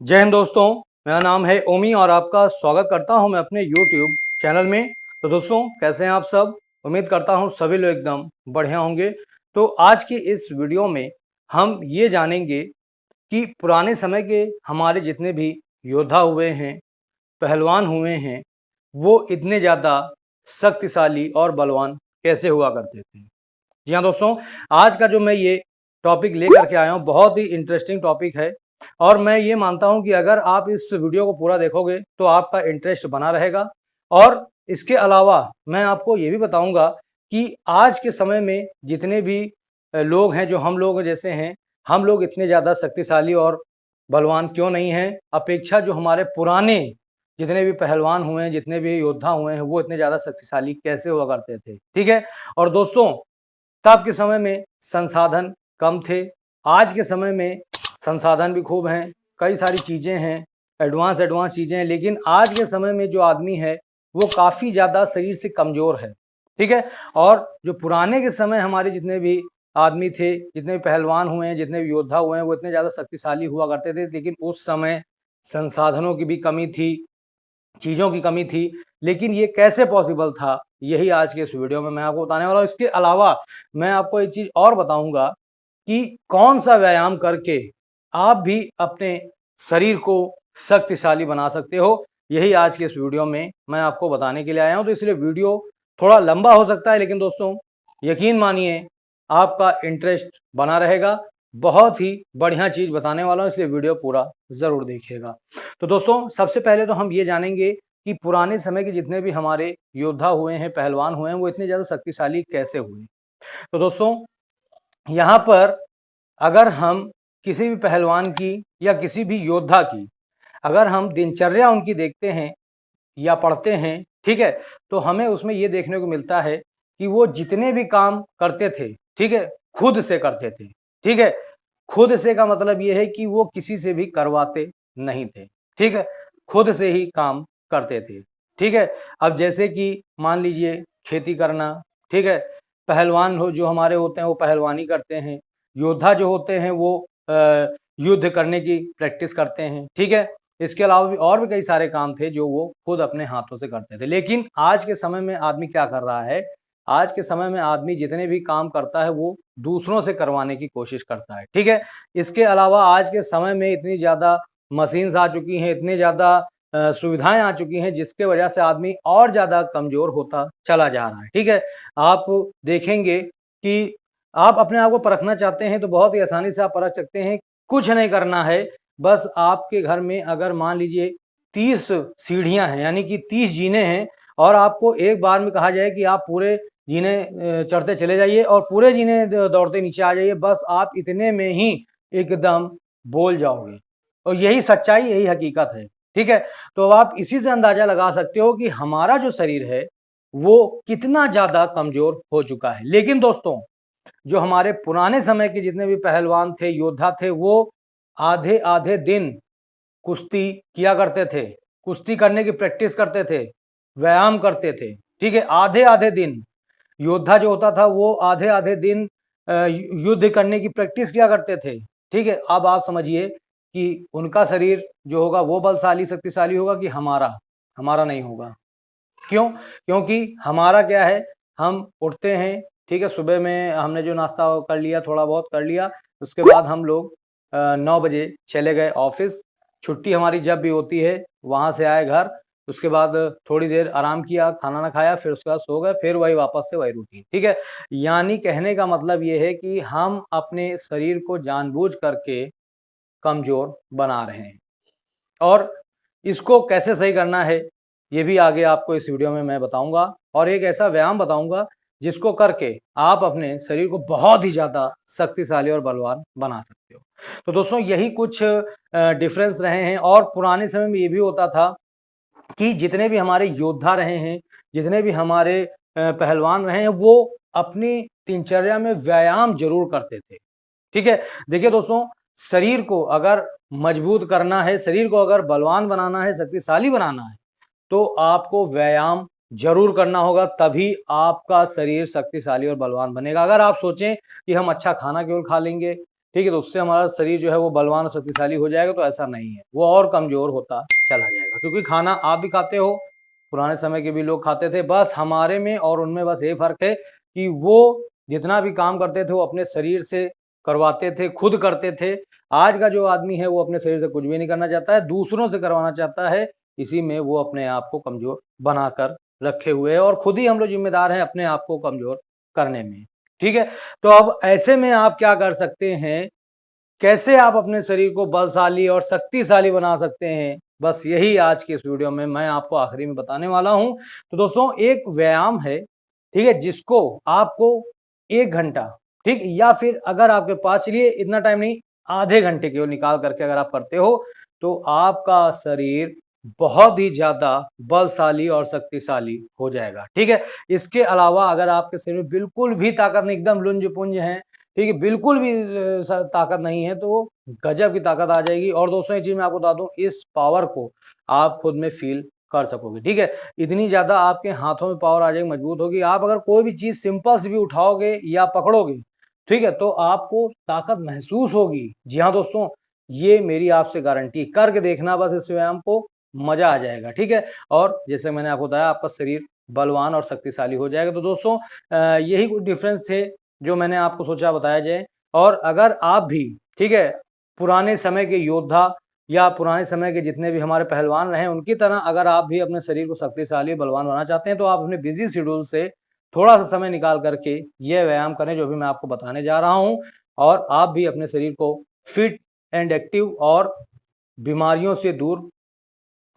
जय हिंद दोस्तों। मेरा नाम है ओमी और आपका स्वागत करता हूं मैं अपने YouTube चैनल में। तो दोस्तों कैसे हैं आप सब। उम्मीद करता हूं सभी लोग एकदम बढ़िया होंगे। तो आज की इस वीडियो में हम ये जानेंगे कि पुराने समय के हमारे जितने भी योद्धा हुए हैं, पहलवान हुए हैं, वो इतने ज़्यादा शक्तिशाली और बलवान कैसे हुआ करते थे। जी हाँ दोस्तों, आज का जो मैं ये टॉपिक लेकर के आया हूँ बहुत ही इंटरेस्टिंग टॉपिक है और मैं ये मानता हूँ कि अगर आप इस वीडियो को पूरा देखोगे तो आपका इंटरेस्ट बना रहेगा। और इसके अलावा मैं आपको ये भी बताऊंगा कि आज के समय में जितने भी लोग हैं, जो हम लोग जैसे हैं, हम लोग इतने ज़्यादा शक्तिशाली और बलवान क्यों नहीं हैं अपेक्षा जो हमारे पुराने जितने भी पहलवान हुए हैं, जितने भी योद्धा हुए हैं, वो इतने ज़्यादा शक्तिशाली कैसे हुआ करते थे। ठीक है। और दोस्तों तब के समय में संसाधन कम थे, आज के समय में संसाधन भी खूब हैं, कई सारी चीज़ें हैं, एडवांस एडवांस चीज़ें हैं, लेकिन आज के समय में जो आदमी है वो काफ़ी ज़्यादा शरीर से कमज़ोर है। ठीक है। और जो पुराने के समय हमारे जितने भी आदमी थे, जितने भी पहलवान हुए हैं, जितने भी योद्धा हुए हैं, वो इतने ज़्यादा शक्तिशाली हुआ करते थे, लेकिन उस समय संसाधनों की भी कमी थी, चीज़ों की कमी थी। लेकिन ये कैसे पॉसिबल था, यही आज के इस वीडियो में मैं आपको बताने वाला हूँ। इसके अलावा मैं आपको एक चीज़ और बताऊंगा कि कौन सा व्यायाम करके आप भी अपने शरीर को शक्तिशाली बना सकते हो। यही आज के इस वीडियो में मैं आपको बताने के लिए आया हूँ। तो इसलिए वीडियो थोड़ा लंबा हो सकता है, लेकिन दोस्तों यकीन मानिए आपका इंटरेस्ट बना रहेगा। बहुत ही बढ़िया चीज़ बताने वाला हूँ, इसलिए वीडियो पूरा ज़रूर देखिएगा। तो दोस्तों सबसे पहले तो हम ये जानेंगे कि पुराने समय के जितने भी हमारे योद्धा हुए हैं, पहलवान हुए हैं, वो इतने ज़्यादा शक्तिशाली कैसे हुए। तो दोस्तों यहाँ पर अगर हम किसी भी पहलवान की या किसी भी योद्धा की अगर हम दिनचर्या उनकी देखते हैं या पढ़ते हैं, ठीक है, तो हमें उसमें ये देखने को मिलता है कि वो जितने भी काम करते थे, ठीक है, खुद से करते थे। ठीक है। खुद से का मतलब ये है कि वो किसी से भी करवाते नहीं थे। ठीक है। खुद से ही काम करते थे। ठीक है। अब जैसे कि मान लीजिए खेती करना, ठीक है, पहलवान हो जो हमारे होते हैं वो पहलवानी करते हैं, योद्धा जो होते हैं वो युद्ध करने की प्रैक्टिस करते हैं। ठीक है। इसके अलावा भी और भी कई सारे काम थे जो वो खुद अपने हाथों से करते थे। लेकिन आज के समय में आदमी क्या कर रहा है, आज के समय में आदमी जितने भी काम करता है वो दूसरों से करवाने की कोशिश करता है। ठीक है। इसके अलावा आज के समय में इतनी ज़्यादा मशीन्स आ चुकी हैं, इतनी ज़्यादा सुविधाएं आ चुकी हैं, जिसके वजह से आदमी और ज़्यादा कमज़ोर होता चला जा रहा है। ठीक है। आप देखेंगे कि आप अपने आप को परखना चाहते हैं तो बहुत ही आसानी से आप परख सकते हैं। कुछ नहीं करना है, बस आपके घर में अगर मान लीजिए 30 सीढ़ियां हैं, यानी कि 30 जीने हैं, और आपको एक बार में कहा जाए कि आप पूरे जीने चढ़ते चले जाइए और पूरे जीने दौड़ते नीचे आ जाइए, बस आप इतने में ही एकदम बोल जाओगे। और यही सच्चाई, यही हकीकत है। ठीक है। तो आप इसी से अंदाजा लगा सकते हो कि हमारा जो शरीर है वो कितना ज्यादा कमजोर हो चुका है। लेकिन दोस्तों जो हमारे पुराने समय के जितने भी पहलवान थे, योद्धा थे, वो आधे आधे दिन कुश्ती किया करते थे, कुश्ती करने की प्रैक्टिस करते थे, व्यायाम करते थे। ठीक है। आधे आधे दिन योद्धा जो होता था वो आधे आधे दिन युद्ध करने की प्रैक्टिस किया करते थे। ठीक है। अब आप समझिए कि उनका शरीर जो होगा वो बलशाली शक्तिशाली होगा कि हमारा हमारा नहीं होगा। क्यों? क्योंकि हमारा क्या है, हम उठते हैं, ठीक है, सुबह में हमने जो नाश्ता कर लिया, थोड़ा बहुत कर लिया, उसके बाद हम लोग 9 बजे चले गए ऑफिस। छुट्टी हमारी जब भी होती है वहाँ से आए घर, उसके बाद थोड़ी देर आराम किया, खाना ना खाया, फिर उसके बाद सो गए, फिर वही वापस से वही रूटीन। ठीक है। यानी कहने का मतलब ये है कि हम अपने शरीर को जानबूझ करके कमजोर बना रहे हैं। और इसको कैसे सही करना है ये भी आगे आपको इस वीडियो में मैं बताऊंगा, और एक ऐसा व्यायाम बताऊंगा जिसको करके आप अपने शरीर को बहुत ही ज़्यादा शक्तिशाली और बलवान बना सकते हो। तो दोस्तों यही कुछ डिफरेंस रहे हैं। और पुराने समय में ये भी होता था कि जितने भी हमारे योद्धा रहे हैं, जितने भी हमारे पहलवान रहे हैं, वो अपनी दिनचर्या में व्यायाम जरूर करते थे। ठीक है। देखिए दोस्तों, शरीर को अगर मजबूत करना है, शरीर को अगर बलवान बनाना है, शक्तिशाली बनाना है, तो आपको व्यायाम जरूर करना होगा, तभी आपका शरीर शक्तिशाली और बलवान बनेगा। अगर आप सोचें कि हम अच्छा खाना केवल खा लेंगे ठीक है, तो उससे हमारा शरीर जो है वो बलवान और शक्तिशाली हो जाएगा। तो ऐसा नहीं है, वो और कमजोर होता चला जाएगा, क्योंकि खाना आप भी खाते हो, पुराने समय के भी लोग खाते थे। बस हमारे में और उनमें बस ये फर्क है कि वो जितना भी काम करते थे वो अपने शरीर से करवाते थे, खुद करते थे। आज का जो आदमी है वो अपने शरीर से कुछ भी नहीं करना चाहता है, दूसरों से करवाना चाहता है। इसी में वो अपने आप को कमजोर बनाकर रखे हुए है, और खुद ही हम लोग जिम्मेदार हैं अपने आप को कमजोर करने में। ठीक है, तो अब ऐसे में आप क्या कर सकते हैं, कैसे आप अपने शरीर को बलशाली और शक्तिशाली बना सकते हैं, बस यही आज की इस वीडियो में मैं आपको आखिरी में बताने वाला हूं। तो दोस्तों, एक व्यायाम है, ठीक है, जिसको आपको 1 घंटा, ठीक, या फिर अगर आपके पास, चलिए इतना टाइम नहीं, आधे घंटे केवल निकाल करके अगर आप करते हो तो आपका शरीर बहुत ही ज्यादा बलशाली और शक्तिशाली हो जाएगा। ठीक है, इसके अलावा अगर आपके शरीर में बिल्कुल भी ताकत नहीं, एकदम लुंज पुंज है, ठीक है, बिल्कुल भी ताकत नहीं है, तो गजब की ताकत आ जाएगी। और दोस्तों, एक चीज मैं आपको बता दूं, इस पावर को आप खुद में फील कर सकोगे। ठीक है, इतनी ज्यादा आपके हाथों में पावर आ जाएगी, मजबूत होगी। आप अगर कोई भी चीज सिंपल से भी उठाओगे या पकड़ोगे, ठीक है, तो आपको ताकत महसूस होगी। जी हाँ दोस्तों, ये मेरी आपसे गारंटी, करके देखना बस इस व्यायाम को, मजा आ जाएगा। ठीक है, और जैसे मैंने आपको बताया, आपका शरीर बलवान और शक्तिशाली हो जाएगा। तो दोस्तों, यही कुछ डिफरेंस थे जो मैंने आपको सोचा बताया जाए। और अगर आप भी, ठीक है, पुराने समय के योद्धा या पुराने समय के जितने भी हमारे पहलवान रहे, उनकी तरह अगर आप भी अपने शरीर को शक्तिशाली बलवान बनाना चाहते हैं, तो आप अपने बिजी शेड्यूल से थोड़ा सा समय निकाल करके ये व्यायाम करें जो भी मैं आपको बताने जा रहा हूं, और आप भी अपने शरीर को फिट एंड एक्टिव और बीमारियों से दूर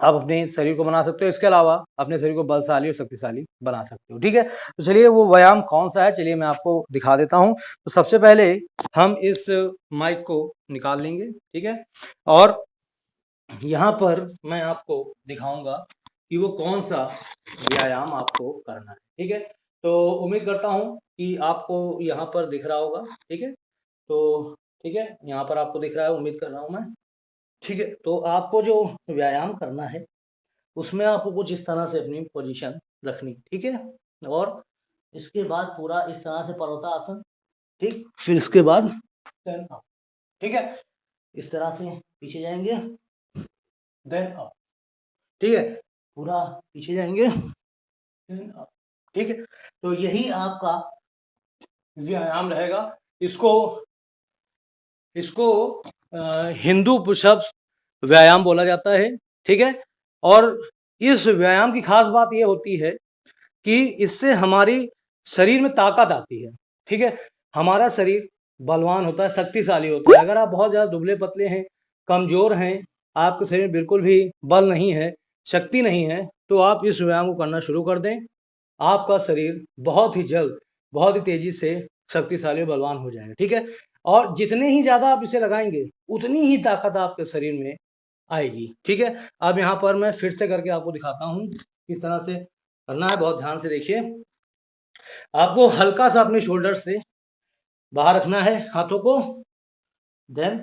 आप अपने शरीर को बना सकते हो। इसके अलावा अपने शरीर को बलशाली और शक्तिशाली बना सकते हो। ठीक है, तो चलिए वो व्यायाम कौन सा है, चलिए मैं आपको दिखा देता हूं। तो सबसे पहले हम इस माइक को निकाल लेंगे, ठीक है, और यहाँ पर मैं आपको दिखाऊंगा कि वो कौन सा व्यायाम आपको करना है। ठीक है, तो उम्मीद करता हूँ कि आपको यहाँ पर दिख रहा होगा। ठीक है, तो ठीक है, यहाँ पर आपको दिख रहा है, उम्मीद कर रहा हूँ मैं। ठीक है, तो आपको जो व्यायाम करना है उसमें आपको कुछ इस तरह से अपनी पोजीशन रखनी, ठीक है, और इसके बाद पूरा इस तरह से पर्वतासन, ठीक, फिर इसके बाद देन अप, ठीक है, इस तरह से पीछे जाएंगे, देन अप, ठीक है, पूरा पीछे जाएंगे, देन अप, ठीक है। तो यही आपका व्यायाम रहेगा। इसको इसको हिंदू पुशअप्स व्यायाम बोला जाता है। ठीक है, और इस व्यायाम की खास बात यह होती है कि इससे हमारी शरीर में ताकत आती है। ठीक है, हमारा शरीर बलवान होता है, शक्तिशाली होता है। अगर आप बहुत ज़्यादा दुबले पतले हैं, कमज़ोर हैं, आपके शरीर में बिल्कुल भी बल नहीं है, शक्ति नहीं है, तो आप इस व्यायाम को करना शुरू कर दें। आपका शरीर बहुत ही जल्द, बहुत ही तेज़ी से शक्तिशाली और बलवान हो जाएगा। ठीक है, और जितने ही ज़्यादा आप इसे लगाएंगे उतनी ही ताकत आपके शरीर में आएगी। ठीक है, अब यहाँ पर मैं फिर से करके आपको दिखाता हूँ किस तरह से करना है, बहुत ध्यान से देखिए। आपको हल्का सा अपने शोल्डर से बाहर रखना है हाथों को, देन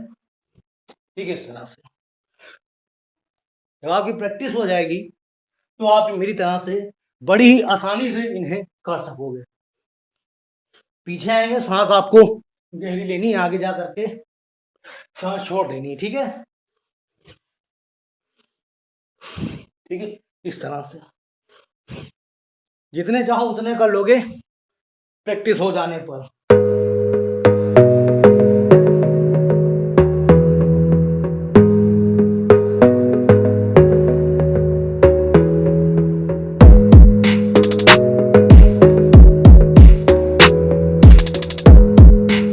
ठीक है, इस तरह से जब आपकी प्रैक्टिस हो जाएगी तो आप मेरी तरह से बड़ी ही आसानी से इन्हें कर सकोगे। पीछे आएंगे, सांस आपको गहरी लेनी है, आगे जा करके सांस छोड़ देनी, ठीक है, ठीक है, इस तरह से जितने चाहो उतने कर लोगे प्रैक्टिस हो जाने पर।